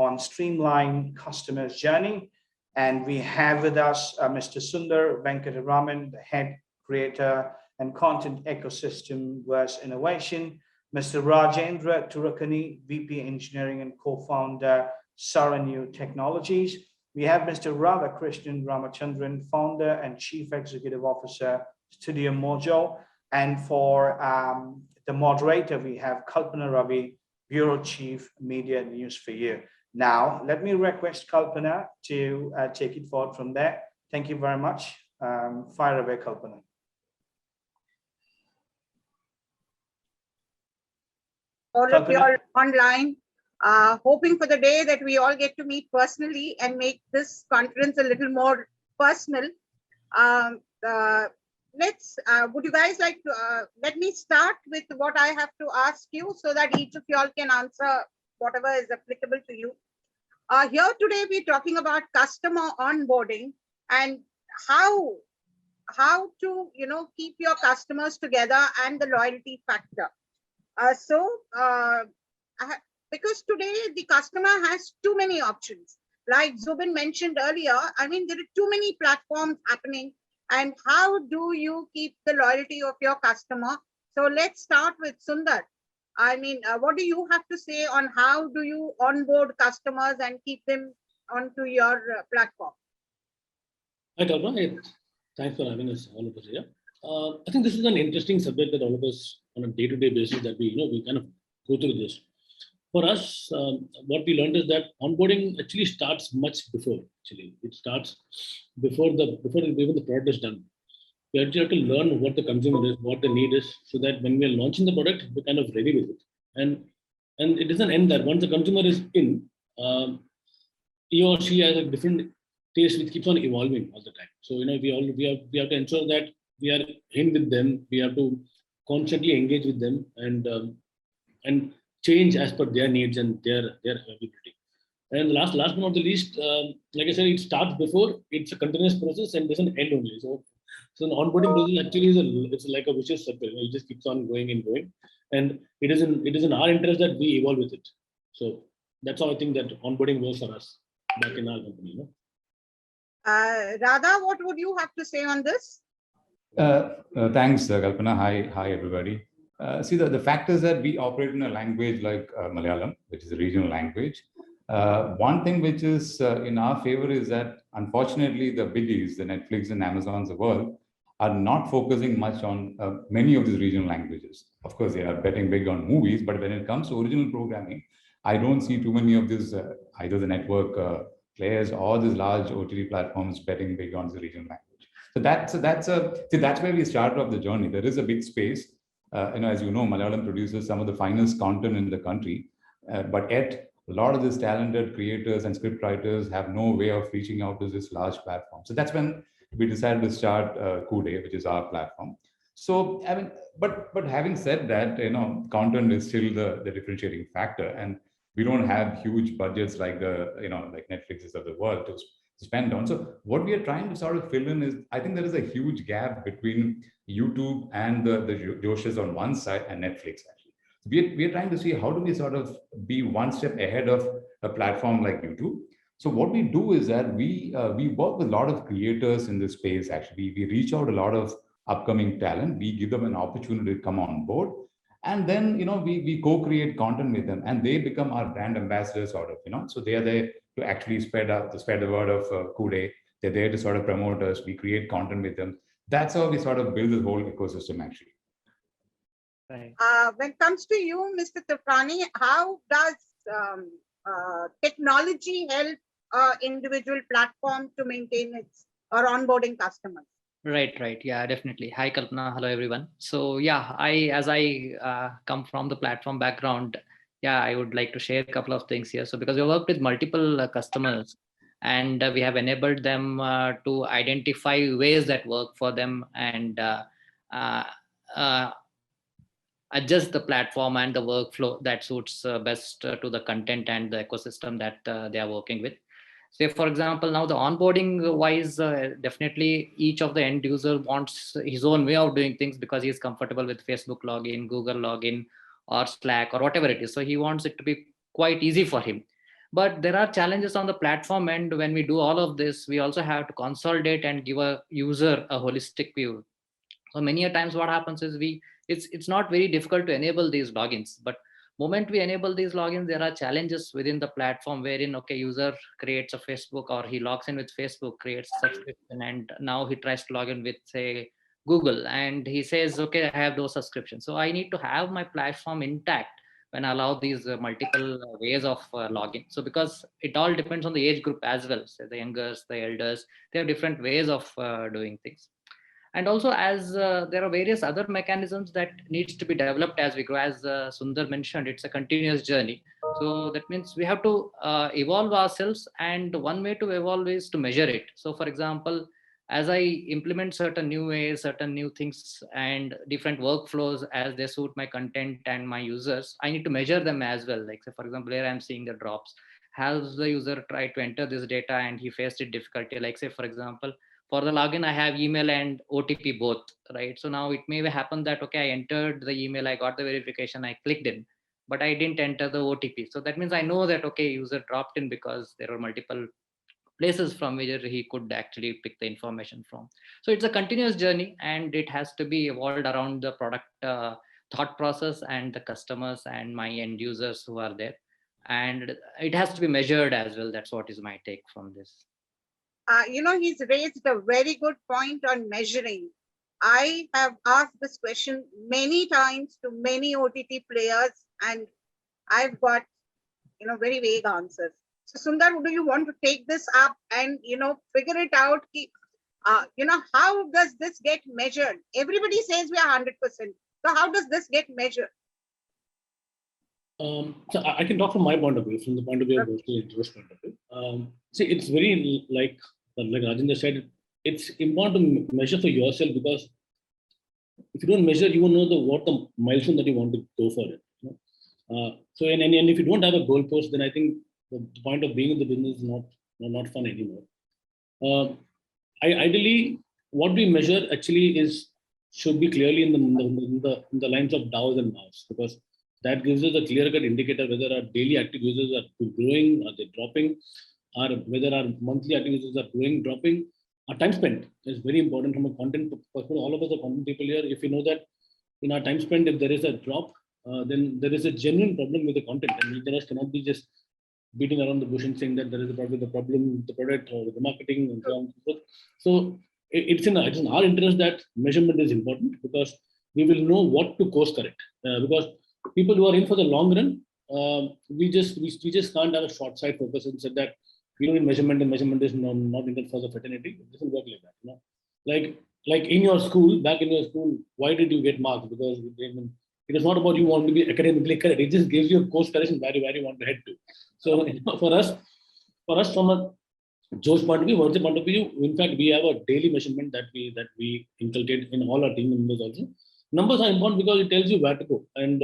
on streamline customers' journey. And we have with us Mr. Sundar Venkataraman, the head creator and content ecosystem versus innovation, Mr. Rajendra Turakani, VP Engineering and co-founder, Saranyu Technologies. We have Mr. Radhakrishnan Ramachandran, founder and chief executive officer, Studio Mojo. And for the moderator, we have Kalpana Ravi, bureau chief, media news for you. Now, let me request Kalpana to take it forward from there. Thank you very much. Fire away, Kalpana. All of you all online, hoping for the day that we all get to meet personally and make this conference a little more personal. Would you guys like to, let me start with what I have to ask you so that each of you all can answer whatever is applicable to you. Here today, we're talking about customer onboarding and how to, keep your customers together and the loyalty factor. Because today the customer has too many options. Like Zubin mentioned earlier, I mean, there are too many platforms happening. And how do you keep the loyalty of your customer? So let's start with Sundar. I mean, what do you have to say on how do you onboard customers and keep them onto your platform? Hi, Kalpana. Thanks for having us, all of us here. I think this is an interesting subject that all of us on a day-to-day basis that we kind of go through this. For us, what we learned is that onboarding actually starts much before. Actually, it starts before even the product is done. We actually have to learn what the consumer is, what the need is, so that when we are launching the product, we're kind of ready with it. And it doesn't end there. Once the consumer is in, he or she has a different taste which keeps on evolving all the time. So we have to ensure that we are in with them. We have to constantly engage with them and change as per their needs and their availability. And last but not the least, like I said, it starts before. It's a continuous process and doesn't end only. So an onboarding process actually it's like a vicious circle. It just keeps on going and going, and it is in our interest that we evolve with it. So that's how I think that onboarding works for us back in our company. Radha, what would you have to say on this? Thanks, Kalpana. Hi, everybody. See, the fact is that we operate in a language like Malayalam, which is a regional language. One thing which is in our favor is that, unfortunately, the biggies, the Netflix and Amazons of the world, are not focusing much on many of these regional languages. Of course, they are betting big on movies, but when it comes to original programming, I don't see too many of these, either the network players or these large OTT platforms betting big on the regional language. So that's where we started off the journey. There is a big space. As you know, Malayalam produces some of the finest content in the country, but yet a lot of these talented creators and script writers have no way of reaching out to this large platform. So that's when we decided to start Kude, which is our platform. So, I mean, but having said that, content is still the differentiating factor, and we don't have huge budgets like like Netflix's of the world to spend on. So what we are trying to sort of fill in is, I think there is a huge gap between YouTube and the Joshes on one side and Netflix actually. We are trying to see how do we sort of be one step ahead of a platform like YouTube. So what we do is that we work with a lot of creators in this space. Actually, we reach out a lot of upcoming talent. We give them an opportunity to come on board, and then we co-create content with them, and they become our brand ambassadors, sort of. So they are there to actually spread the word of Kude. They're there to sort of promote us. We create content with them. That's how we sort of build the whole ecosystem actually. Right. When it comes to you, Mr. Turakani, how does technology help individual platform to maintain its or onboarding customers? Right. Yeah, definitely. Hi, Kalpana. Hello, everyone. So yeah, as I come from the platform background, yeah, I would like to share a couple of things here. So because we worked with multiple customers, and we have enabled them to identify ways that work for them and adjust the platform and the workflow that suits best to the content and the ecosystem that they are working with. Say, for example, now the onboarding wise, definitely each of the end user wants his own way of doing things because he is comfortable with Facebook login, Google login, or Slack, or whatever it is. So he wants it to be quite easy for him. But there are challenges on the platform, and when we do all of this, we also have to consolidate and give a user a holistic view. So many a times what happens is it's not very difficult to enable these logins, but moment we enable these logins, there are challenges within the platform wherein, okay, user creates a Facebook, or he logs in with Facebook, creates a subscription, and now he tries to log in with, say, Google, and he says, okay, I have those subscriptions. So I need to have my platform intact when I allow these multiple ways of login. So because it all depends on the age group as well, say the youngers, the elders, they have different ways of doing things. And also, as there are various other mechanisms that needs to be developed as we go. As Sundar mentioned, it's a continuous journey. So that means we have to evolve ourselves, and one way to evolve is to measure it. So for example, as I implement certain new ways, certain new things, and different workflows as they suit my content and my users, I need to measure them as well. Like, say, for example, here I'm seeing the drops. Has the user tried to enter this data and he faced it difficulty? Like, say, for example, for the login, I have email and OTP both, right? So now it may happen that, okay, I entered the email, I got the verification, I clicked in, but I didn't enter the OTP. So that means I know that, okay, user dropped in because there are multiple places from where he could actually pick the information from. So it's a continuous journey, and it has to be evolved around the product thought process and the customers and my end users who are there. And it has to be measured as well. That's what is my take from this. He's raised a very good point on measuring. I have asked this question many times to many OTT players, and I've got, very vague answers. So Sundar, do you want to take this up and, figure it out? How does this get measured? Everybody says we are 100%. So how does this get measured? So I can talk from my point of view, from the point of view of Josh's point of view. See, it's very like Rajendra said, it's important to measure for yourself, because if you don't measure, you won't know what the milestone that you want to go for it. So and if you don't have a goalpost, then I think the point of being in the business is not fun anymore. Ideally, what we measure actually should be clearly in the lines of DAOs and MAUs, because that gives us a clear-cut indicator whether our daily active users are growing, are they dropping, or whether our monthly active users are growing, dropping. Our time spent is very important from a content perspective. All of us are content people here. If you know that in our time spent, if there is a drop, then there is a genuine problem with the content, and we cannot be just beating around the bush and saying that there is a problem with the product or with the marketing and so on and so forth. So it's in our interest that measurement is important, because we will know what to course correct. Because people who are in for the long run, we just can't have a short side focus and say that we don't need measurement, and measurement is not needed for the fraternity. It doesn't work like that. Like in your school, back in your school, why did you get marks? Because it is not about you want to be academically correct. It just gives you a course correction where you want to head to. So for us, from a Joe's point of view, what's the point of view? In fact, we have a daily measurement that we inculcate in all our team members also. Numbers are important because it tells you where to go. And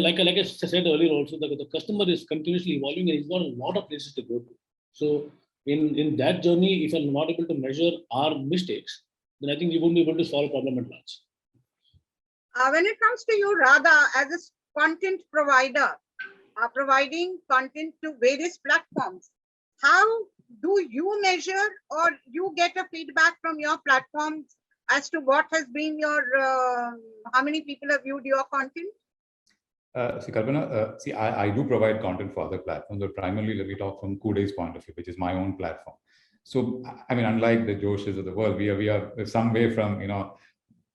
like I said earlier also, the customer is continuously evolving, and he's got a lot of places to go to. So in that journey, if I'm not able to measure our mistakes, then I think we won't be able to solve a problem at large. When it comes to you, Radha, as a content provider, providing content to various platforms, how do you measure, or you get a feedback from your platforms as to what has been your, how many people have viewed your content? See, Kalpana, I do provide content for other platforms, but primarily let me talk from Kudai's point of view, which is my own platform. So, I mean, unlike the Joshes of the world, we are some way from,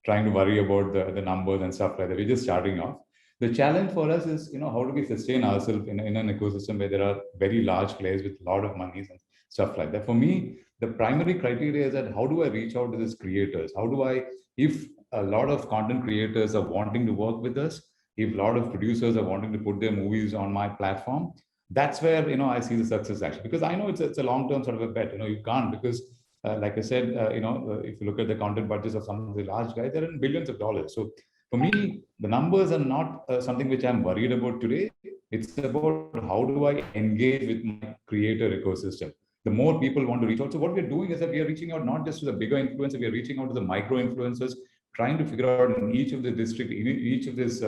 trying to worry about the numbers and stuff like that. We're just starting off. The challenge for us is, how do we sustain ourselves in an ecosystem where there are very large players with a lot of money and stuff like that. For me, the primary criteria is that how do I reach out to these creators? How do I, if a lot of content creators are wanting to work with us, if a lot of producers are wanting to put their movies on my platform, that's where, I see the success actually, because I know it's a long-term sort of a bet. You can't, because like I said, if you look at the content budgets of some of the large guys, they're in billions of dollars. So for me, the numbers are not something which I'm worried about today. It's about how do I engage with my creator ecosystem. The more people want to reach out. So what we're doing is that we are reaching out not just to the bigger influencers, we are reaching out to the micro influencers, trying to figure out in each of the district, each of these,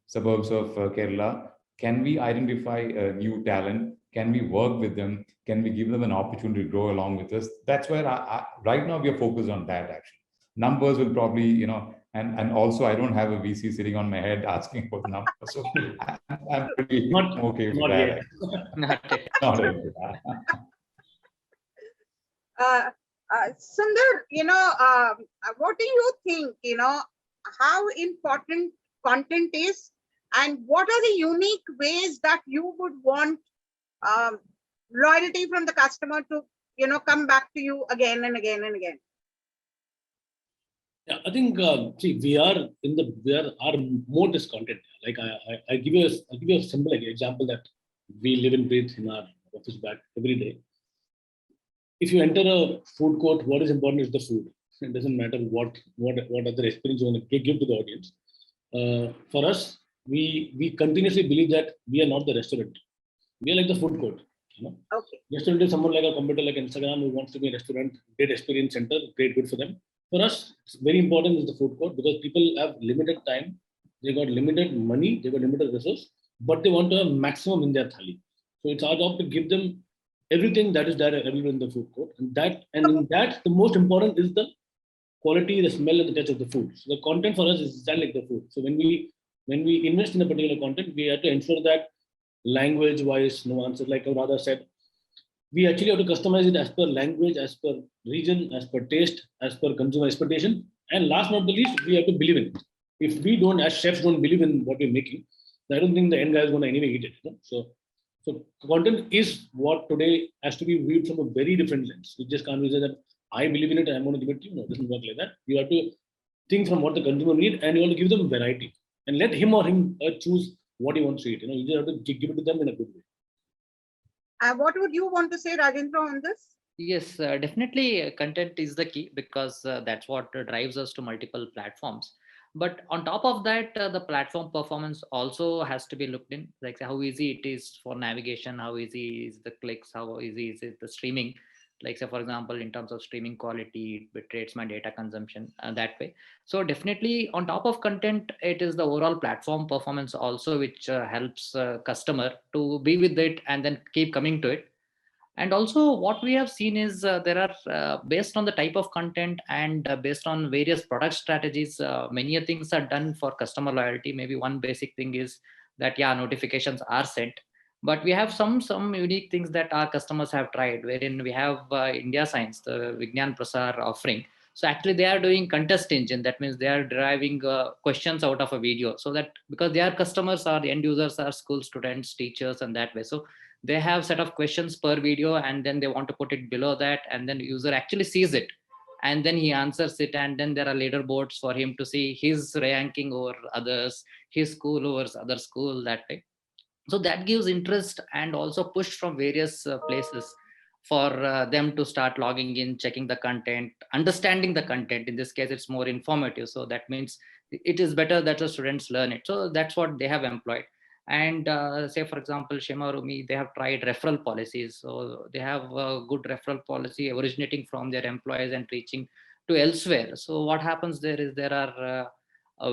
suburbs of Kerala, Can we identify a new talent? Can we work with them? Can we give them an opportunity to grow along with us? That's where right now we are focused on that actually. Numbers will probably, and also I don't have a VC sitting on my head asking for the numbers. So I'm pretty Not, okay with not that. yet. Not yet. Not yet. Sundar, what do you think, how important content is, and what are the unique ways that you would want loyalty from the customer to, come back to you again and again and again? Yeah, I think see, our mode is content. Like I give you a simple example that we live and breathe in our office back every day. If you enter a food court, what is important is the food. It doesn't matter what other experience you want to give to the audience. For us, we continuously believe that we are not the restaurant. We are like the food court. Okay. Restaurant is someone like a competitor like Instagram who wants to be a restaurant, great experience center, great, good for them. For us, it's very important is the food court because people have limited time, they got limited money, they got limited resource, but they want to have maximum in their thali. So it's our job to give them everything that is there available in the food court, and in that the most important is the quality, the smell, and the touch of the food. So the content for us is exactly like the food. So when we invest in a particular content, we have to ensure that language-wise nuances, like Radha said, we actually have to customize it as per language, as per region, as per taste, as per consumer expectation. And last but not the least, we have to believe in it. If we don't, as chefs, don't believe in what we're making, I don't think the end guy is going to anyway eat it. So content is what today has to be viewed from a very different lens. We just can't say that I believe in it, I'm going to give it to you. No, it doesn't work like that. You have to think from what the consumer needs, and you have to give them variety and let him or her choose what he wants to eat. You just have to give it to them in a good way. What would you want to say, Rajendra, on this? Yes, definitely content is the key because that's what drives us to multiple platforms. But on top of that, the platform performance also has to be looked in, like how easy it is for navigation, how easy is the clicks, how easy is it the streaming. Like say, for example, in terms of streaming quality, it rates my data consumption that way. So definitely on top of content, it is the overall platform performance also, which helps customer to be with it and then keep coming to it. And also what we have seen is there are based on the type of content and based on various product strategies, many things are done for customer loyalty. Maybe one basic thing is that notifications are sent, but we have some unique things that our customers have tried, wherein we have India Science, the Vigyan Prasar offering. So actually they are doing contest engine. That means they are deriving questions out of a video, so that because their customers are the end users are school students, teachers, and that way. So they have set of questions per video, and then they want to put it below that, and then the user actually sees it and then he answers it, and then there are leaderboards for him to see his ranking over others, his school over other school, that way. So that gives interest and also push from various places for them to start logging in, checking the content, understanding the content. In this case it's more informative, so that means it is better that the students learn it. So that's what they have employed. And say for example Shema Rumi, they have tried referral policies. So they have a good referral policy originating from their employees and reaching to elsewhere. So what happens there is there are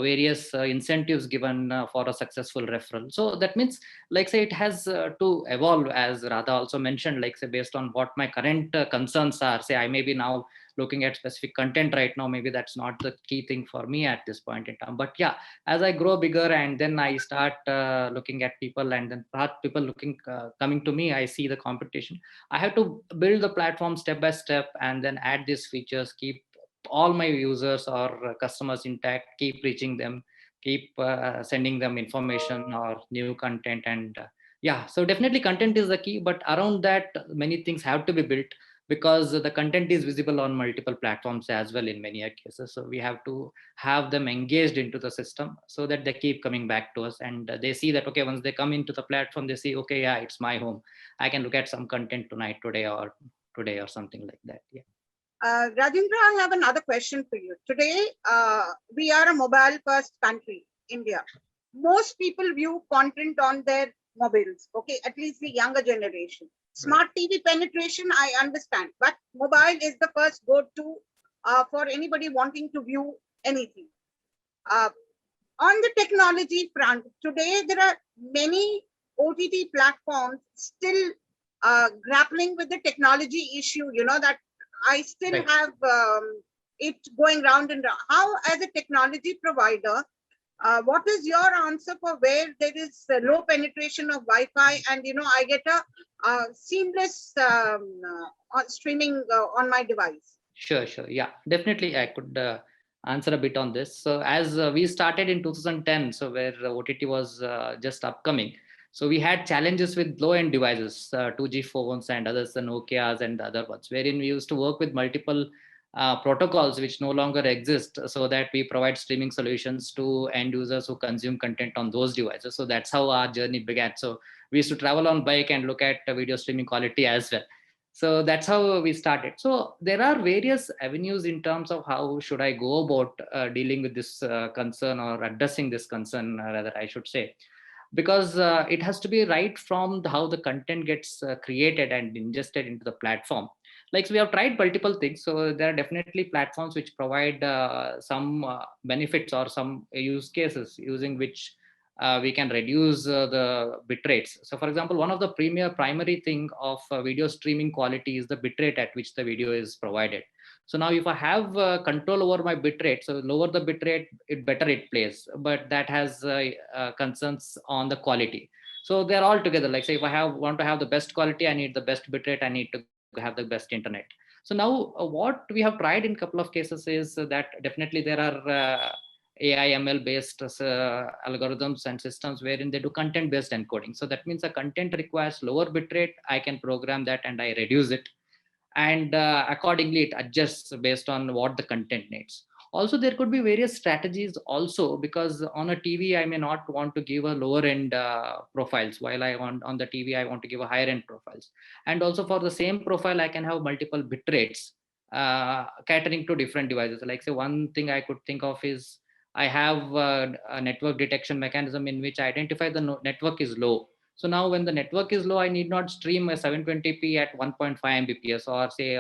various incentives given for a successful referral. So that means, like say, it has to evolve, as Radha also mentioned, like say based on what my current concerns are. Say I may be now looking at specific content right now, maybe that's not the key thing for me at this point in time. But yeah, as I grow bigger and then I start looking at people, and then perhaps people looking coming to me, I see the competition. I have to build the platform step by step and then add these features, keep all my users or customers intact, keep reaching them, keep sending them information or new content. And yeah, so definitely content is the key, but around that many things have to be built, because the content is visible on multiple platforms as well in many cases. So we have to have them engaged into the system so that they keep coming back to us, and they see that, okay, once they come into the platform, they see, okay, yeah, it's my home. I can look at some content today or something like that. Yeah. Rajendra, I have another question for you. Today, we are a mobile first country, India. Most people view content on their mobiles, okay, at least the younger generation. Smart TV penetration, I understand, but mobile is the first go-to for anybody wanting to view anything. On the technology front, today there are many OTT platforms still grappling with the technology issue, that I still Right. have it going round and round. How, as a technology provider, what is your answer for where there is low penetration of Wi-Fi and, I get a seamless streaming on my device? Sure, sure. Yeah, definitely. I could answer a bit on this. So as we started in 2010, so where OTT was just upcoming, so we had challenges with low-end devices, 2G phones and others, the Nokias and the other ones, wherein we used to work with multiple protocols which no longer exist, so that we provide streaming solutions to end users who consume content on those devices. So that's how our journey began. So we used to travel on bike and look at video streaming quality as well. So that's how we started. So there are various avenues in terms of how should I go about dealing with this concern, or addressing this concern, rather I should say, because it has to be right from how the content gets created and ingested into the platform. Like, so we have tried multiple things. So there are definitely platforms which provide some benefits or some use cases using which we can reduce the bit rates. So for example, one of the primary thing of video streaming quality is the bit rate at which the video is provided. So now if I have control over my bit rate, so lower the bit rate, better it plays, but that has concerns on the quality. So they're all together. Like, say, if I want to have the best quality, I need the best bit rate, I need to have the best internet. So now what we have tried in a couple of cases is that definitely there are AI ML based algorithms and systems wherein they do content based encoding. So that means the content requires lower bitrate. I can program that and I reduce it, and accordingly it adjusts based on what the content needs. Also, there could be various strategies also, because on a TV I may not want to give a lower end profiles, while I want on the TV I want to give a higher end profiles. And also for the same profile I can have multiple bit rates catering to different devices. Like, say, one thing I could think of is I have a network detection mechanism in which I identify the network is low. So now when the network is low, I need not stream a 720p at 1.5 Mbps, or say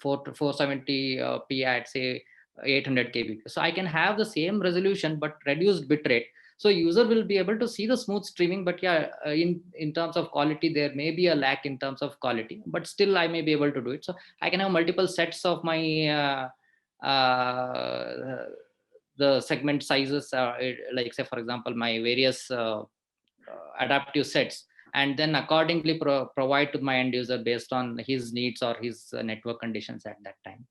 470p at say 800 kbps. So I can have the same resolution but reduced bitrate. So user will be able to see the smooth streaming, but yeah, in terms of quality, there may be a lack in terms of quality, but still I may be able to do it. So I can have multiple sets of my the segment sizes, like, say, for example, my various adaptive sets, and then accordingly provide to my end user based on his needs or his network conditions at that time.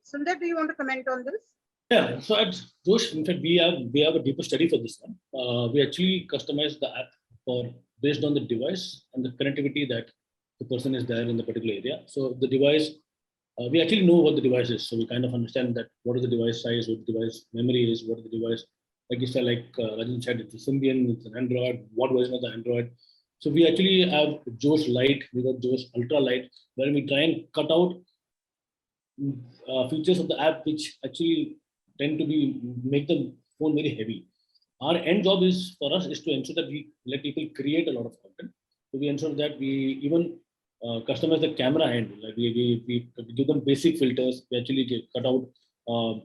Sundar, do you want to comment on this? Yeah, so at Josh, in fact, we have a deeper study for this one. We actually customize the app based on the device and the connectivity that the person is there in the particular area. So the device, we actually know what the device is. So we kind of understand that what is the device size, what the device memory is, what the device, like you said, like Rajan said, it's a Symbian, it's an Android, what version of the Android. So we actually have Josh Lite, we got Josh Ultra Lite, where we try and cut out features of the app which actually tend to make the phone very heavy. Our end job is for us is to ensure that we let people create a lot of content. So we ensure that we even customize the camera end. Like we give them basic filters. We actually cut out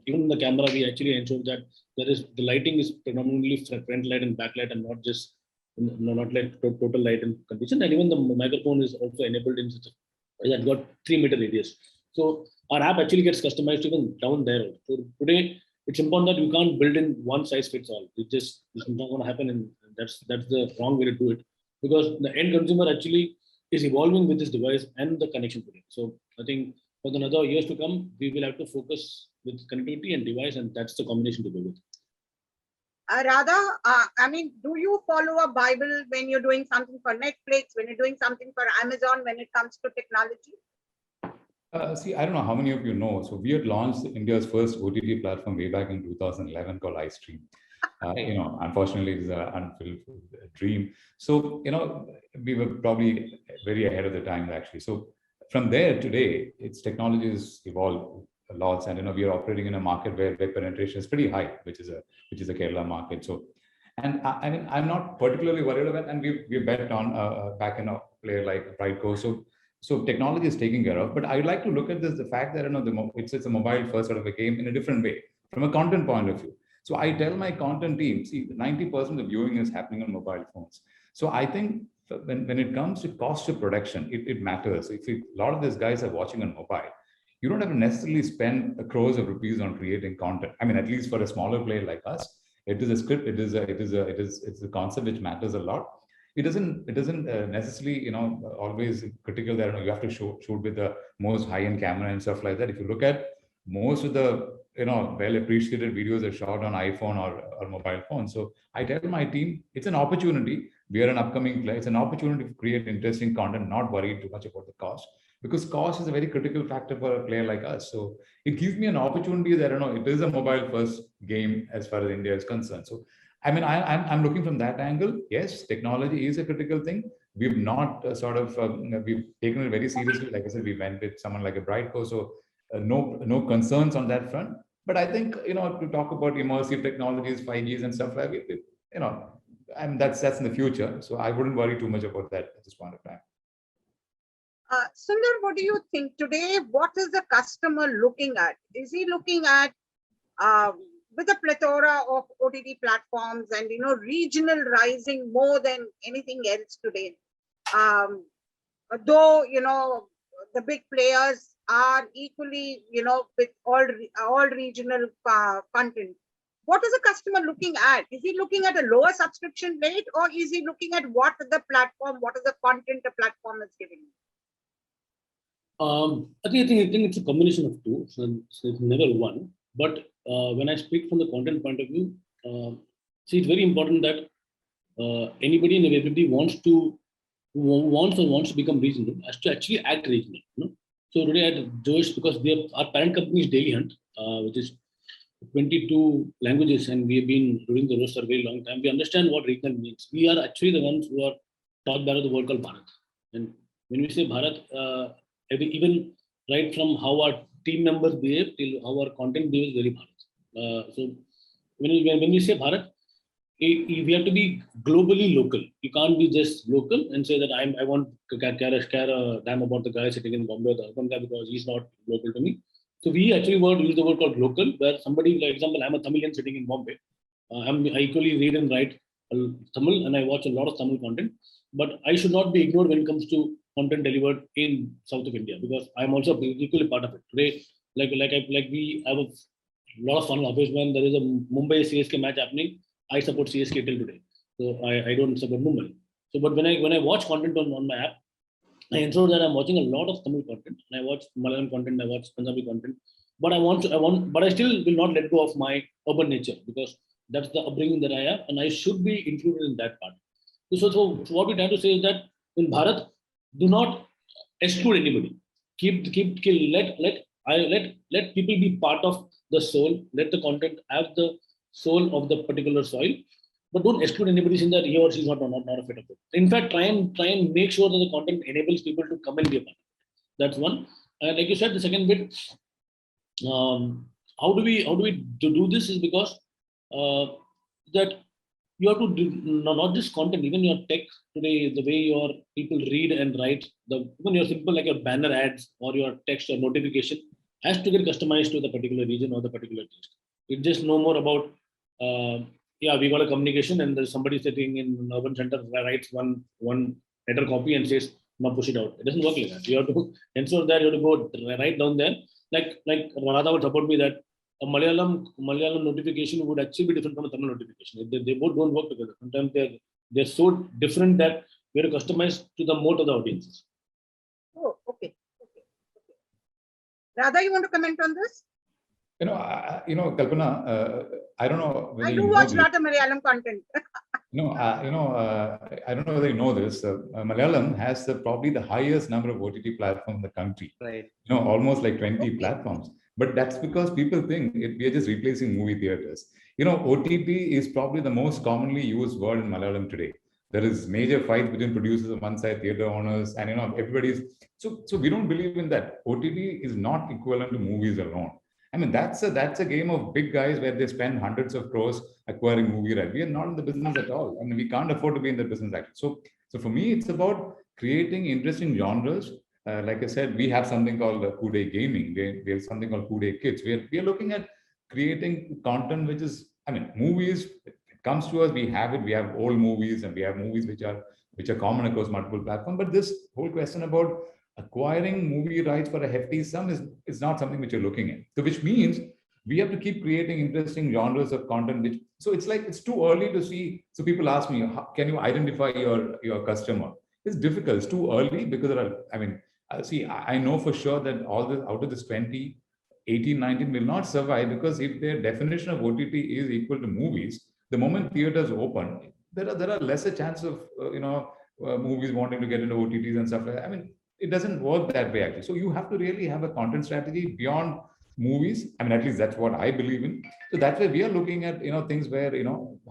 even the camera. We actually ensure that the lighting is predominantly front light and back light, and not just not like total light and condition. And even the microphone is also enabled in such a that got 3 meter radius. So our app actually gets customized even down there. So today it's important that you can't build in one size fits all. It's not going to happen, and that's the wrong way to do it, because the end consumer actually is evolving with this device and the connection to it. So I think for another years to come, we will have to focus with connectivity and device, and that's the combination to go with. Radha, I mean, do you follow a Bible when you're doing something for Netflix, when you're doing something for Amazon, when it comes to technology? See, I don't know how many of you know. So we had launched India's first OTT platform way back in 2011 called iStream. Unfortunately, it's an unfulfilled dream. So, we were probably very ahead of the time, actually. So from there today, its technology has evolved a lot, and we are operating in a market where penetration is pretty high, which is a Kerala market. So, and I mean, I'm not particularly worried about, and we bet on back in a player like Brightco. So technology is taken care of, but I'd like to look at the fact that it's a mobile first sort of a game in a different way from a content point of view. So I tell my content team, see, 90% of viewing is happening on mobile phones. So I think when it comes to cost of production, it matters. If a lot of these guys are watching on mobile, you don't have to necessarily spend crores of rupees on creating content. I mean, at least for a smaller player like us, it is a script. It's a concept which matters a lot. It doesn't necessarily, always critical that you have to shoot with the most high-end camera and stuff like that. If you look at most of the well appreciated videos are shot on iPhone or mobile phone. So I tell my team, it's an opportunity. We are an upcoming player. It's an opportunity to create interesting content, not worry too much about the cost, because cost is a very critical factor for a player like us. So it gives me an opportunity that it is a mobile first game as far as India is concerned. So I mean, I'm looking from that angle. Yes, technology is a critical thing. We've not we've taken it very seriously. Like I said, we went with someone like a Brightco, so no concerns on that front. But I think to talk about immersive technologies, 5Gs and stuff like it, and that's in the future. So I wouldn't worry too much about that at this point of time. Sundar, what do you think today? What is the customer looking at? Is he looking at with a plethora of OTT platforms and regional rising more than anything else today? Though the big players are equally with all regional content. What is the customer looking at? Is he looking at a lower subscription rate, or is he looking at what is the content the platform is giving? I think it's a combination of two. So it's never one. But when I speak from the content point of view, see, it's very important that anybody and everybody wants to become regional, has to actually act regional. So today at Josh, because our parent company is Daily Hunt, which is 22 languages, and we have been doing the roast for a very long time. We understand what regional means. We are actually the ones who are taught by the word called Bharat. And when we say Bharat, even right from how our team members behave till how our content behaves, very Bharat. So when we say Bharat, we have to be globally local. You can't be just local and say that I want to care a damn about the guy sitting in Bombay or the urban guy because he's not local to me. So we actually use the word called local, where somebody, like example, I'm a Tamilian sitting in Bombay. I equally read and write Tamil, and I watch a lot of Tamil content. But I should not be ignored when it comes to content delivered in south of India, because I'm also equally part of it. Today, we have a lot of fun. Always when there is a Mumbai CSK match happening, I support CSK till today. So I don't support Mumbai. So, but when I watch content on my app, I ensure that I'm watching a lot of Tamil content, and I watch Malayalam content, I watch Punjabi content. But but I still will not let go of my urban nature, because that's the upbringing that I have, and I should be included in that part. So what we're trying to say is that in Bharat, do not exclude anybody. Let people be part of the soul. Let the content have the soul of the particular soil, but don't exclude anybody saying that he or she is not a fit of it. In fact, try and make sure that the content enables people to come and be a part of it. That's one. And like you said, the second bit, how do we do this is because that you have to do not just content, even your tech today, the way your people read and write, even your simple like your banner ads or your text or notification has to get customized to the particular region or the particular taste. It's just no more about we got a communication and there's somebody sitting in an urban center that writes one letter copy and says, now push it out. It doesn't work like that. You have to ensure that you have to go right down there. Like Radha would support me that a Malayalam notification would actually be different from a Tamil notification. They both don't work together. Sometimes they're so different that we have to customize to the more to the audiences. Oh, okay. Radha, you want to comment on this? Kalpana, I don't know. I do watch a lot of Malayalam content. I don't know whether you know this. Malayalam has probably the highest number of OTT platforms in the country. Right. Almost like 20 platforms. But that's because people think we are just replacing movie theaters. OTT is probably the most commonly used word in Malayalam today. There is major fights between producers on one side, theater owners, and everybody's. So we don't believe in that. OTT is not equivalent to movies alone. I mean, that's a game of big guys where they spend hundreds of crores acquiring movie rights. We are not in the business at all. I mean, we can't afford to be in the business actually. So for me, it's about creating interesting genres. Like I said, we have something called Kude Gaming. We have something called Kude Kids. We are looking at creating content which is I mean, movies, it comes to us, we have it, we have old movies and we have movies which are common across multiple platforms. But this whole question about acquiring movie rights for a hefty sum is not something which you're looking at. So which means we have to keep creating interesting genres of content, which, so it's like, it's too early to see. So people ask me, can you identify your customer? It's difficult, it's too early, because there are, I mean, see, I know for sure that all the out of this 20, 18, 19 will not survive, because if their definition of OTT is equal to movies, the moment theaters open, there are lesser chance of movies wanting to get into OTTs and stuff like that. I mean, it doesn't work that way actually. So you have to really have a content strategy beyond movies. I mean, at least that's what I believe in. So that's why we are looking at things where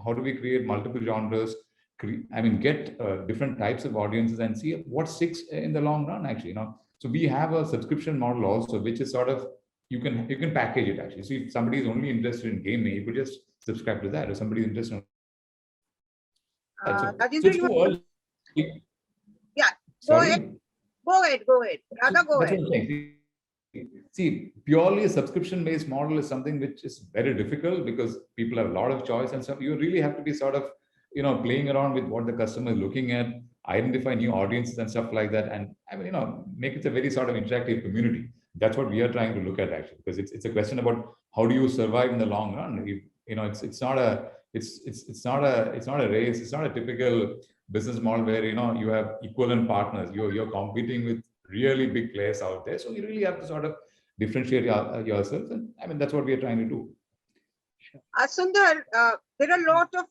how do we create multiple genres, get different types of audiences and see what sticks in the long run actually. So we have a subscription model also, which is sort of, you can package it actually. So if somebody is only interested in gaming, you could just subscribe to that. Or somebody is interested in Rajendra, too early. Yeah, Sorry? Go ahead. Radha, go That's ahead. what I'm saying. See, purely a subscription-based model is something which is very difficult, because people have a lot of choice and stuff. You really have to be sort of, playing around with what the customer is looking at, identify new audiences and stuff like that, and make it a very sort of interactive community. That's what we are trying to look at actually, because it's a question about how do you survive in the long run. It's not a race. It's not a typical business model where you have equivalent partners. You're competing with really big players out there. So you really have to sort of differentiate yourself. And I mean, that's what we are trying to do. Sundar, there are a lot of,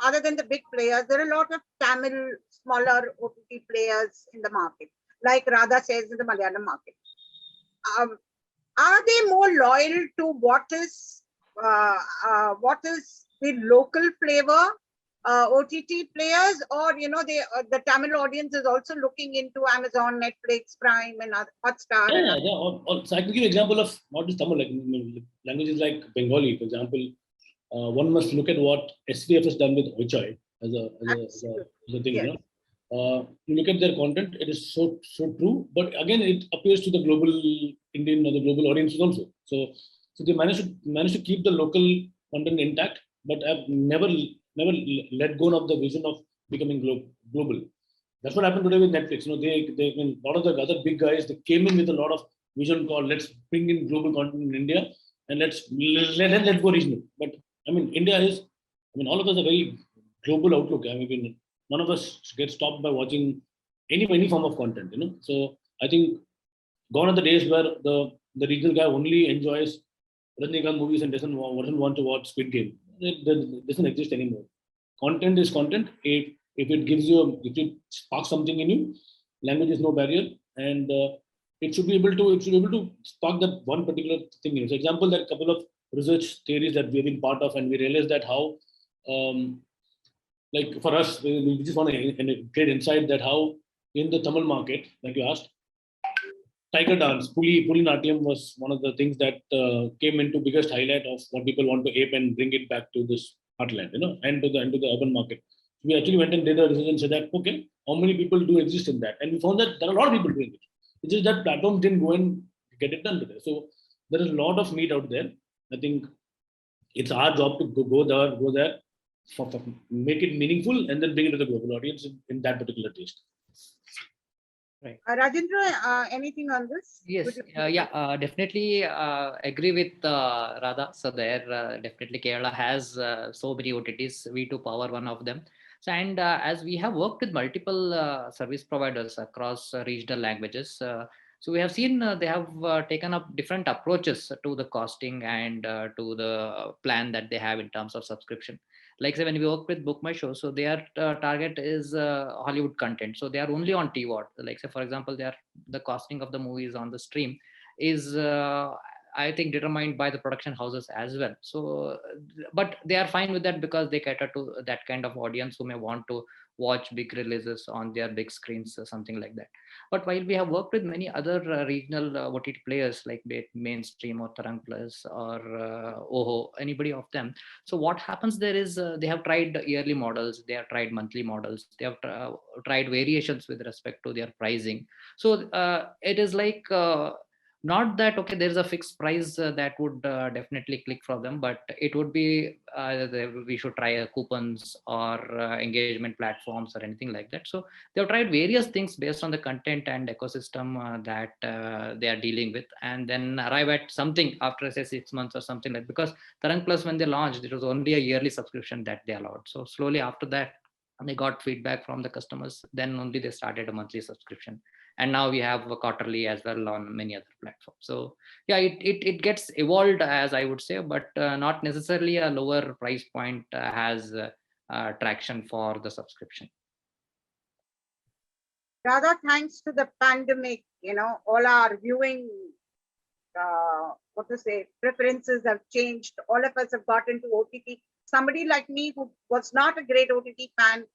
other than the big players, there are a lot of Tamil smaller OTT players in the market, like Radha says, in the Malayalam market. Are they more loyal to what is the local flavor OTT players, or the Tamil audience is also looking into Amazon, Netflix, Prime, and Hotstar? So I can give you an example of not just Tamil, like languages like Bengali, for example. One must look at what SVF has done with Hoichoi as a thing. Yes. You look at their content; it is so true. But again, it appeals to the global Indian or the global audiences also. So they managed to keep the local content intact, but have never let go of the vision of becoming global. That's what happened today with Netflix. They a lot of the other big guys, they came in with a lot of vision called, let's bring in global content in India and let's go regional. But I mean, India is, all of us are very global outlook. I mean, none of us get stopped by watching any form of content. So I think gone are the days where the regional guy only enjoys Rajinikanth movies and doesn't want to watch Squid Game. It doesn't exist anymore. Content is content. If it sparks something in you, language is no barrier, and it should be able to spark that one particular thing in you. For example, there are a couple of research theories that we've been part of, and we realized that how, like for us, we just want to get insight that how in the Tamil market, like you asked, Tiger dance, Puli Natyam was one of the things that came into biggest highlight of what people want to ape and bring it back to this heartland, and to the urban market. We actually went and did a research and said that, okay, how many people do exist in that? And we found that there are a lot of people doing it. It's just that platforms didn't go and get it done today. So there is a lot of meat out there. I think it's our job to go there, make it meaningful, and then bring it to the global audience in that particular taste. Right. Rajendra, anything on this? Yes, definitely agree with Radha. So there, definitely Kerala has so many OTTs. We2 Power, one of them. So, and as we have worked with multiple service providers across regional languages, so we have seen they have taken up different approaches to the costing and to the plan that they have in terms of subscription. Like say when we work with Book My Show, so their target is Hollywood content. So they are only on TVOD. Like say for example, the costing of the movies on the stream is I think determined by the production houses as well. So, but they are fine with that because they cater to that kind of audience who may want to watch big releases on their big screens or something like that. But while we have worked with many other regional OTT players like Mainstream or Tarang Plus or Oho, anybody of them. So what happens there is they have tried yearly models, they have tried monthly models, they have tried variations with respect to their pricing. So it is like not that, okay, there's a fixed price that would definitely click for them, but it would be, we should try coupons or engagement platforms or anything like that. So they've tried various things based on the content and ecosystem that they are dealing with, and then arrive at something after, say, 6 months or something like, because Tarang Plus, when they launched, it was only a yearly subscription that they allowed. So slowly after that, they got feedback from the customers, then only they started a monthly subscription. And now we have a quarterly as well on many other platforms. So yeah, it gets evolved, as I would say, but not necessarily a lower price point has traction for the subscription. Rather, thanks to the pandemic, all our viewing, preferences have changed. All of us have got into OTT. Somebody like me who was not a great OTT fan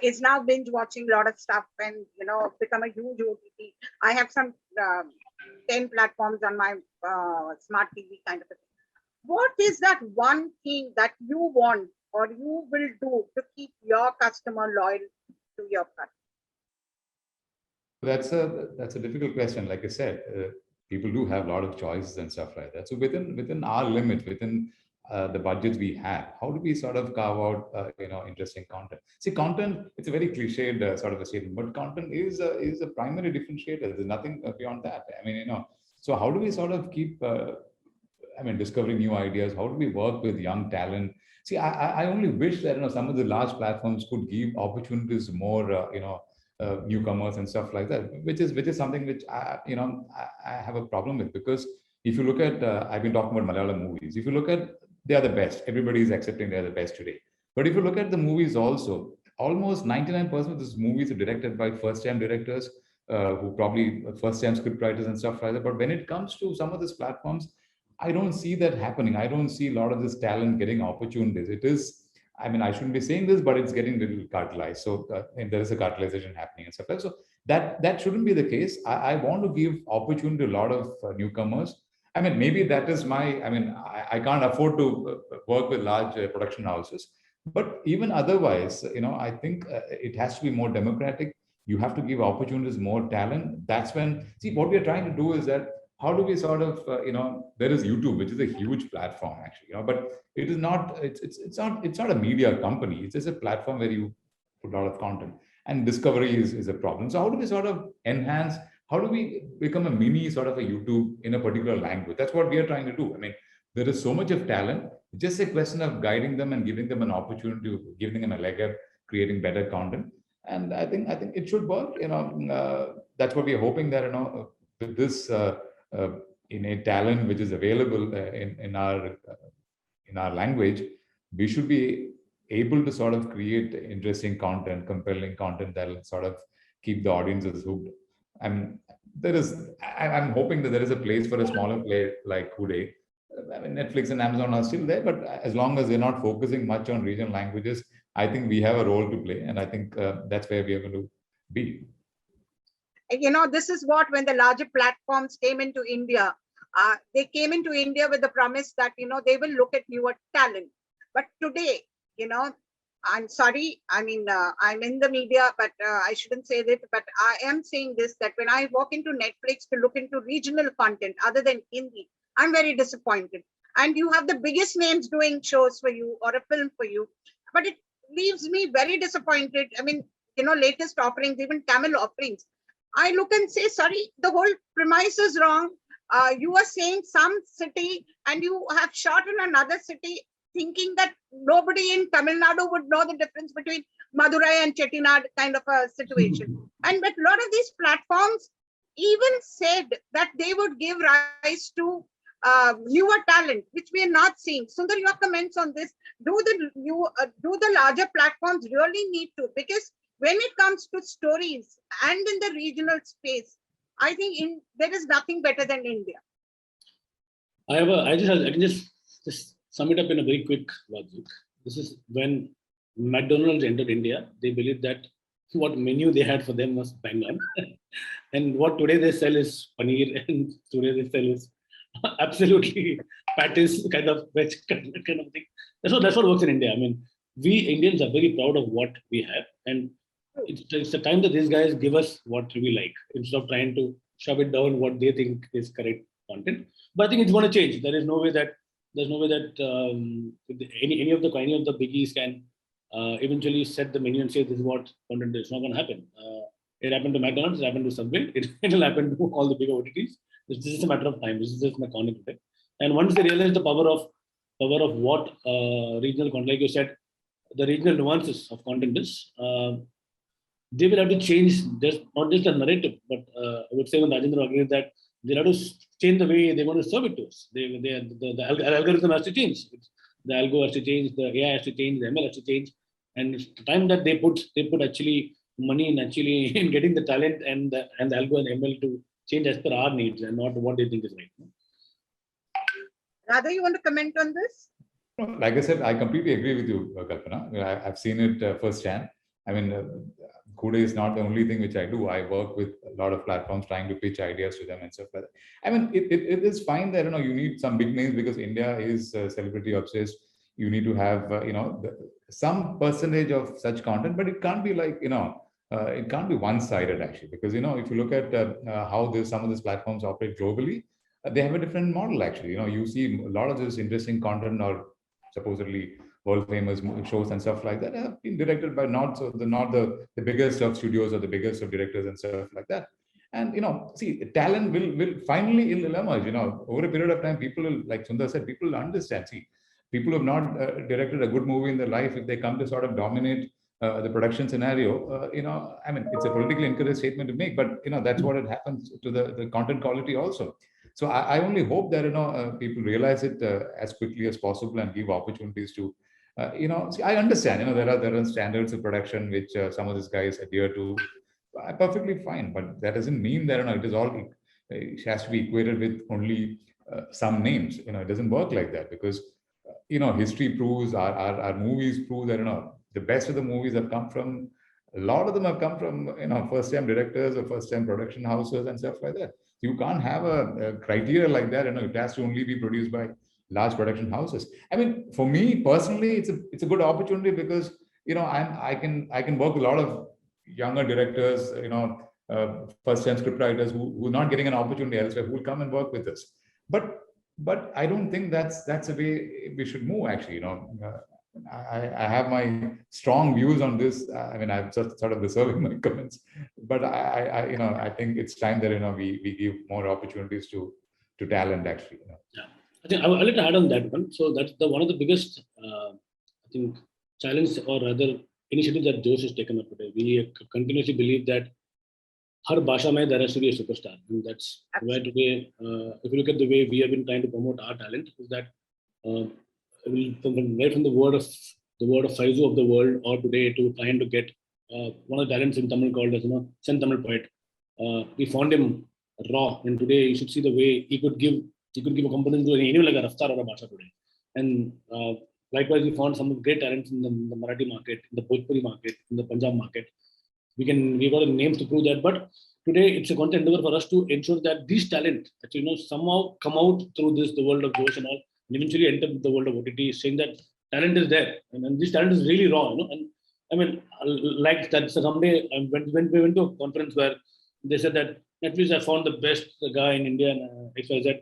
is now binge watching a lot of stuff and, become a huge OTT. I have some 10 platforms on my smart TV kind of a thing. What is that one thing that you want or you will do to keep your customer loyal to your product? That's a difficult question. Like I said, people do have a lot of choices and stuff like that. So within our limits, within the budgets we have, how do we sort of carve out interesting content? See, content, it's a very cliched sort of a statement, but content is a primary differentiator. There's nothing beyond that. I mean, so how do we sort of keep discovering new ideas? How do we work with young talent? See, I only wish that some of the large platforms could give opportunities to more newcomers and stuff like that, which is something which I have a problem with, because if you look at I've been talking about Malayalam movies. If you look at, they are the best. Everybody is accepting they are the best today. But if you look at the movies also, almost 99% of these movies are directed by first-time directors who probably first-time scriptwriters and stuff like that. But when it comes to some of these platforms, I don't see that happening. I don't see a lot of this talent getting opportunities. It is, I shouldn't be saying this, but it's getting a little cartelized. So and there is a cartelization happening and stuff like that. So that shouldn't be the case. I want to give opportunity to a lot of newcomers. Maybe that is I can't afford to work with large production houses. But even otherwise, I think it has to be more democratic. You have to give opportunities, more talent. That's when, see, what we are trying to do is that how do we sort of, there is YouTube, which is a huge platform actually, but it is not, it's not a media company. It's just a platform where you put a lot of content, and discovery is a problem. So how do we sort of enhance, how do we become a mini sort of a YouTube in a particular language? That's what we are trying to do. There is so much of talent, just a question of guiding them and giving them an opportunity, giving them a leg up, creating better content. And I think it should work. That's what we are hoping that, with this, innate talent which is available in our language, we should be able to sort of create interesting content, compelling content that will sort of keep the audiences hooked. I'm hoping that there is a place for a smaller player like Huday. Netflix and Amazon are still there, but as long as they're not focusing much on regional languages, I think we have a role to play, and I think that's where we are going to be. This is what, when the larger platforms came into India, they came into India with the promise that, they will look at newer talent. But today, I'm sorry, I'm in the media, but I shouldn't say that, but I am saying this, that when I walk into Netflix to look into regional content other than Hindi, I'm very disappointed. And you have the biggest names doing shows for you or a film for you, but it leaves me very disappointed. Latest offerings, even Tamil offerings, I look and say, sorry, the whole premise is wrong. You are saying some city and you have shot in another city, thinking that nobody in Tamil Nadu would know the difference between Madurai and Chettinad kind of a situation. And but a lot of these platforms even said that they would give rise to newer talent, which we are not seeing. Sundar, your comments on this? Do the larger platforms really need to? Because when it comes to stories and in the regional space, I think there is nothing better than India. I can just sum it up in a very quick logic. This is when McDonald's entered India, they believed that what menu they had for them was bang on. And what today they sell is paneer, and today they sell is absolutely patties, kind of veg kind of thing. That's what works in India. We Indians are very proud of what we have, and it's the time that these guys give us what we like, instead of trying to shove it down what they think is correct content. But I think it's going to change. There's no way that any of the biggies can eventually set the menu and say this is what content is. It's not going to happen. It happened to McDonald's. It happened to Subway. It will happen to all the bigger OTTs. This is a matter of time. This is just my comment today. And once they realize the power of what regional content, like you said, the regional nuances of content is, they will have to change not just the narrative, but I would say when Rajendra agrees that they'll have to change the way they want to serve it to us. The algorithm has to change. The algo has to change. The AI has to change. The ML has to change. And it's the time that they put actually money in getting the talent and the algo and ML to change as per our needs and not what they think is right. Radha, you want to comment on this? Like I said, I completely agree with you, Kalpana. I've seen it firsthand. I mean, Kuda is not the only thing which I do. I work with a lot of platforms trying to pitch ideas to them and stuff like that. I mean, it is fine that, you need some big names because India is celebrity obsessed. You need to have, some percentage of such content, but it can't be like, it can't be one-sided actually, because, if you look at how some of these platforms operate globally, they have a different model actually. You see a lot of this interesting content or supposedly world famous shows and stuff like that have been directed by not the biggest of studios or the biggest of directors and stuff like that. And see, talent will finally emerge. Over a period of time, people will, like Sundar said, people will understand. See, people who have not directed a good movie in their life, if they come to sort of dominate the production scenario, I mean, it's a politically incorrect statement to make, but that's what it happens to the content quality also. So I only hope that people realize it as quickly as possible and give opportunities to. See, I understand. There are standards of production which some of these guys adhere to. Perfectly fine, but that doesn't mean that it is all. It has to be equated with only some names. It doesn't work like that because history proves, our movies prove that the best of the movies have come from. A lot of them have come from first-time directors or first-time production houses and stuff like that. You can't have a criteria like that. It has to only be produced by large production houses. I mean, for me personally, it's a good opportunity because I can work with a lot of younger directors, first-time scriptwriters who are not getting an opportunity elsewhere, who will come and work with us. But I don't think that's the way we should move. Actually, I have my strong views on this. I mean, I'm just sort of reserving my comments, but I think it's time that we give more opportunities to talent actually. Yeah. I think I'll let add on that one. So that's one of the biggest, I think, challenge or rather initiative that Josh has taken up today. We continuously believe that har bhasha mein there has to be a superstar, and that's why today, if you look at the way we have been trying to promote our talent, is that right from the word of Faizu of the world, or today to trying to get one of the talents in Tamil called as Sen Tamil poet. We found him raw, and today you should see the way he could give a component to anyone like a Raftar or a Bhasha today. And likewise, we found some great talents in the Marathi market, in the Bhojpuri market, in the Punjab market. We got names to prove that. But today, it's a constant endeavor for us to ensure that these talent actually somehow come out through the world of Josh and all, and eventually enter the world of OTT, saying that talent is there, and this talent is really raw. And I mean, like that. So someday, when we went to a conference where they said that Netflix have found the best guy in India and XYZ.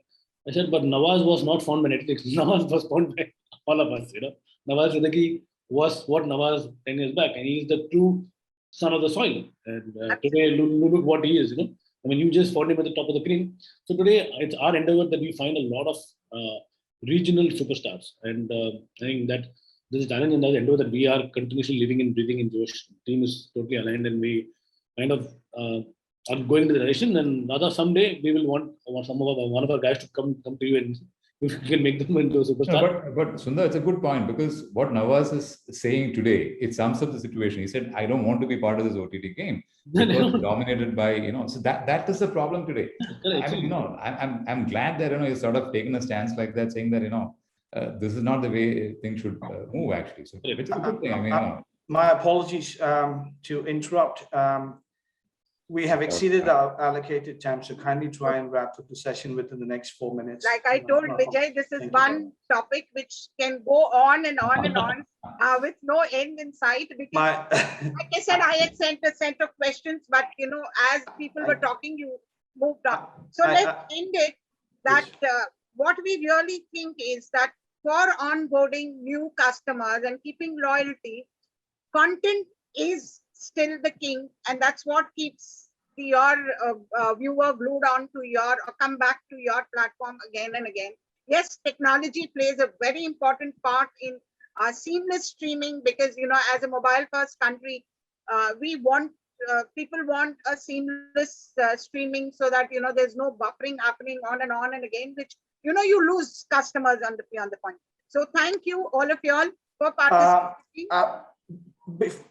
I said, but Nawaz was not found by Netflix. Nawaz was found by all of us. Nawaz Siddiqui was what Nawaz 10 years back, and he is the true son of the soil. And today, look what he is. I mean, you just found him at the top of the cream. So today, it's our endeavor that we find a lot of regional superstars, and I think that this is a challenge and the endeavor that we are continuously living and breathing in. Josh team is totally aligned, and we kind of are going in the direction. And rather someday we will want one of our guys to come to you and we can make them into a superstar. No, but Sundar, it's a good point because what Nawaz is saying today, it sums up the situation. He said, I don't want to be part of this OTT game because dominated by, so that is the problem today. I mean, I'm glad that, he's sort of taken a stance like that, saying that, this is not the way things should move actually. So, which is a good thing. I mean, my apologies to interrupt. We have exceeded our allocated time, so kindly try and wrap up the session within the next 4 minutes. Like I told Vijay, this is one topic which can go on and on and on with no end in sight. Because, like I said, I had sent a set of questions, but as people were talking, moved on. So I- let's end it that what we really think is that for onboarding new customers and keeping loyalty, content is still the king, and that's what keeps your viewer glued on to your or come back to your platform again and again. Yes, technology plays a very important part in seamless streaming because, you know, as a mobile first country, we want people want a seamless streaming so that, you know, there's no buffering happening on and again, which, you know, you lose customers on the point. So thank you all of y'all for participating.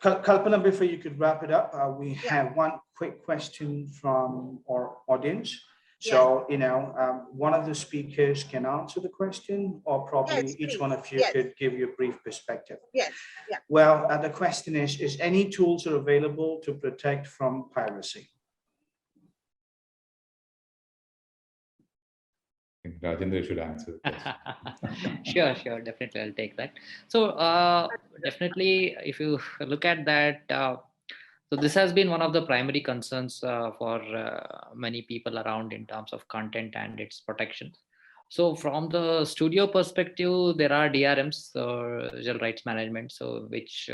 Kalpana, before you could wrap it up, we Yeah. have one quick question from our audience. So, you know, one of the speakers can answer the question, or probably Yes, each please. one of you Yes. could give you a brief perspective. Yes, yeah. Well, the question is any tools are available to protect from piracy? I think Rajendra should answer the question. Sure, definitely, I'll take that. So definitely, if you look at that, so this has been one of the primary concerns for many people around in terms of content and its protection. So from the studio perspective, there are DRMs, digital rights management, so which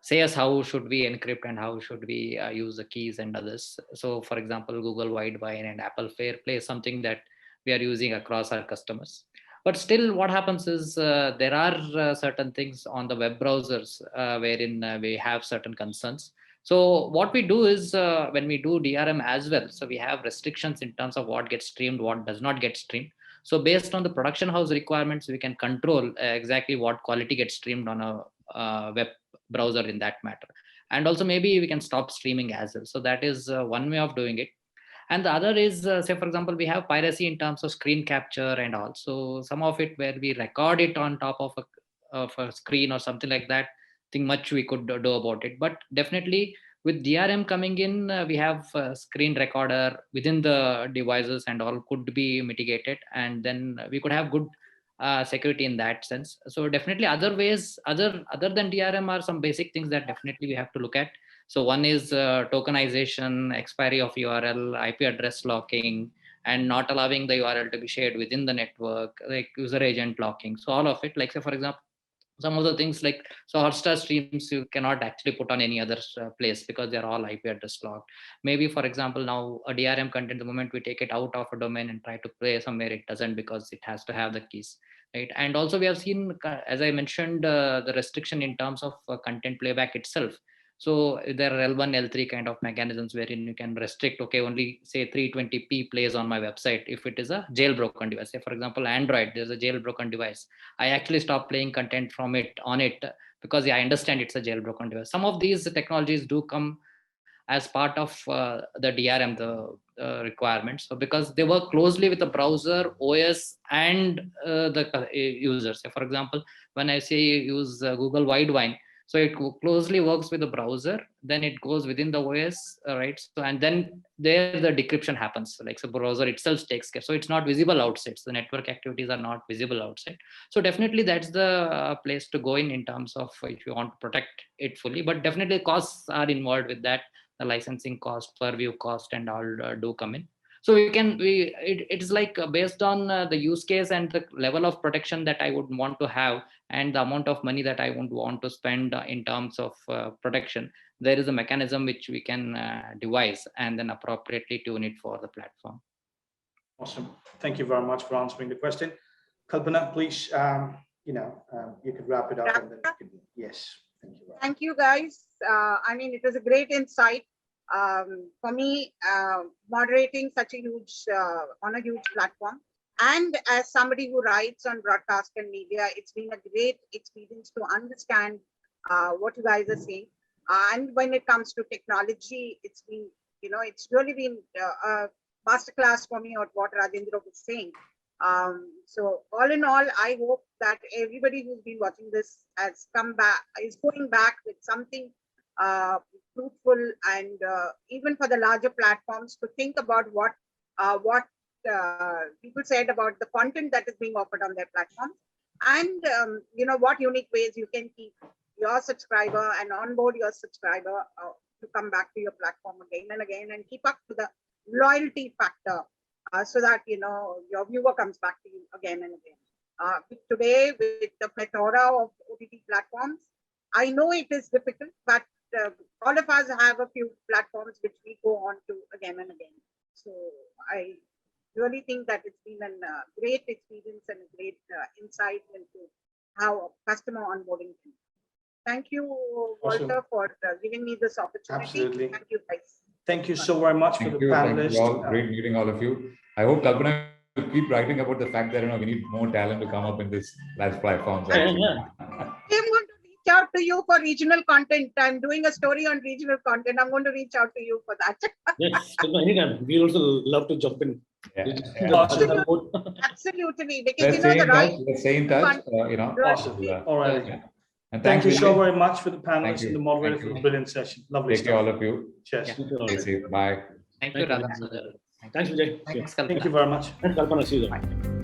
say us how should we encrypt and how should we use the keys and others. So for example, Google Widevine and Apple Fairplay is something that we are using across our customers. But still what happens is there are certain things on the web browsers wherein we have certain concerns. So what we do is when we do DRM as well, so we have restrictions in terms of what gets streamed, what does not get streamed. So based on the production house requirements, we can control exactly what quality gets streamed on a web browser in that matter. And also maybe we can stop streaming as well. So that is one way of doing it. And the other is, say, for example, we have piracy in terms of screen capture and all. So some of it where we record it on top of a screen or something like that, I think much we could do about it. But definitely with DRM coming in, we have a screen recorder within the devices and all could be mitigated. And then we could have good security in that sense. So definitely other ways, other than DRM are some basic things that definitely we have to look at. So one is tokenization, expiry of URL, IP address locking, and not allowing the URL to be shared within the network, like user agent locking. So all of it, like say for example, some of the things like, so Hotstar streams you cannot actually put on any other place because they're all IP address locked. Maybe for example, now a DRM content, the moment we take it out of a domain and try to play somewhere, it doesn't because it has to have the keys, right? And also we have seen, as I mentioned, the restriction in terms of content playback itself. So there are L1, L3 kind of mechanisms wherein you can restrict, okay, only say 320p plays on my website if it is a jailbroken device. Say for example, Android, there's a jailbroken device. I actually stop playing content from it on it because I understand it's a jailbroken device. Some of these technologies do come as part of the DRM, the requirements. So because they work closely with the browser, OS, and the users. So for example, when I say use Google Widevine, so it closely works with the browser, then it goes within the OS, right? So and then there the decryption happens. So like the browser itself takes care. So it's not visible outside. So the network activities are not visible outside. So definitely that's the place to go in terms of if you want to protect it fully. But definitely costs are involved with that. The licensing cost, per view cost, and all do come in. So it's like based on the use case and the level of protection that I would want to have and the amount of money that I would want to spend in terms of protection, there is a mechanism which we can devise and then appropriately tune it for the platform. Awesome. Thank you very much for answering the question. Kalpana, please, you could wrap it up. And then yes, thank you. Thank you, guys. I mean, it was a great insight. For me, moderating such a huge, on a huge platform. And as somebody who writes on broadcast and media, it's been a great experience to understand what you guys are saying. And when it comes to technology, it's been, it's really been a masterclass for me on what Rajendra was saying. So all in all, I hope that everybody who's been watching this has come back, is going back with something fruitful, and even for the larger platforms to think about what people said about the content that is being offered on their platform, and what unique ways you can keep your subscriber and onboard your subscriber to come back to your platform again and again and keep up to the loyalty factor, so that your viewer comes back to you again and again. Today, with the plethora of OTT platforms, I know it is difficult, but all of us have a few platforms which we go on to again and again. So I really think that it's been a great experience and a great insight into how customer onboarding can. Thank you, Awesome. Walter, for giving me this opportunity. Absolutely. Thank you, guys. Thank you so very much for Thank the you. Thank panelists. you all. Great meeting all of you. I hope Kalpana will keep writing about the fact that we need more talent to come up in this live platforms. Yeah. I'm going to reach out to you for regional content. I'm doing a story on regional content. I'm going to reach out to you for that. Yes, anytime. We also love to jump in. Awesome. Absolutely, because Let's stay the in touch. right. Let's stay in touch. Awesome. All right. Yeah. And Thank you so Vijay. very much for the panelists you. and the moderator Thank for you. the brilliant session. Lovely Take care, all stuff. of you. Cheers. Yeah. Stay safe. Bye. Thank you, Thank you. Radha. Thanks, Vijay. Thanks, Thank you Kalpana. very much. Thanks, Kalpana. See you then. Bye.